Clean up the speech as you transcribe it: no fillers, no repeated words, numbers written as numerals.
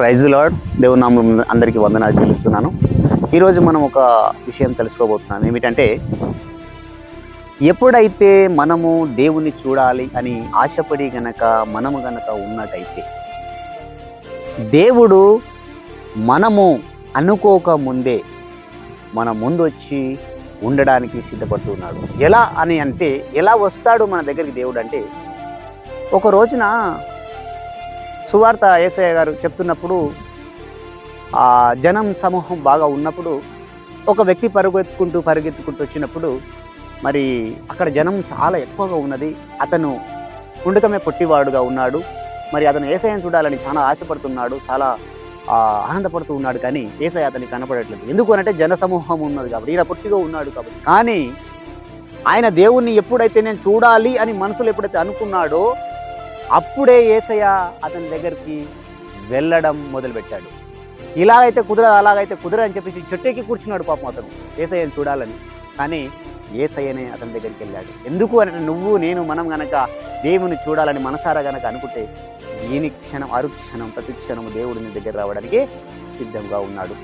Praise lord. దేవుని నామమున అందరికీ వందనాలు చెల్లిస్తున్నాను. ఈరోజు మనం ఒక విషయం తెలుసుకోబోతున్నాం. ఏమిటంటే, ఎప్పుడైతే మనము దేవుని చూడాలి అని ఆశపడి మనము గనక ఉన్నట్టయితే, దేవుడు మనము అనుకోక ముందే మన ముందు వచ్చి ఉండడానికి సిద్ధపడుతున్నాడు. ఎలా అని అంటే, ఎలా వస్తాడు మన దగ్గరికి దేవుడు అంటే, ఒక రోజున సువార్త యేసయ్య గారు చెప్తున్నప్పుడు ఆ జనం సమూహం బాగా ఉన్నప్పుడు ఒక వ్యక్తి పరిగెత్తుకుంటూ వచ్చినప్పుడు మరి అక్కడ జనం చాలా ఎక్కువగా ఉన్నది. అతను పుండుకమే పొట్టివాడుగా ఉన్నాడు. మరి అతను యేసయ్యను చూడాలని చాలా ఆశపడుతున్నాడు, చాలా ఆనందపడుతూ ఉన్నాడు. కానీ యేసయ్య అతనికి కనపడట్లేదు. ఎందుకు అంటే జన సమూహం ఉన్నది కాబట్టి, ఈయన పొట్టిగా ఉన్నాడు కాబట్టి. కానీ ఆయన దేవుణ్ణి ఎప్పుడైతే నేను చూడాలి అని మనసులో ఎప్పుడైతే అనుకున్నాడో అప్పుడే యేసయ్య అతని దగ్గరికి వెళ్ళడం మొదలుపెట్టాడు. ఇలాగైతే కుదరదు, అలాగైతే కుదరదు అని చెప్పేసి చెట్టెక్కి కూర్చున్నాడు పాపం అతను యేసయ్యను చూడాలని. కానీ యేసయ్యనే అతని దగ్గరికి వెళ్ళాడు. ఎందుకు అంటే, నువ్వు నేను మనం గనక దేవుని చూడాలని మనసారా గనక అనుకుంటే దీని క్షణం అరుక్షణం ప్రతి క్షణం దేవుడిని దగ్గర రావడానికి సిద్ధంగా ఉన్నాడు.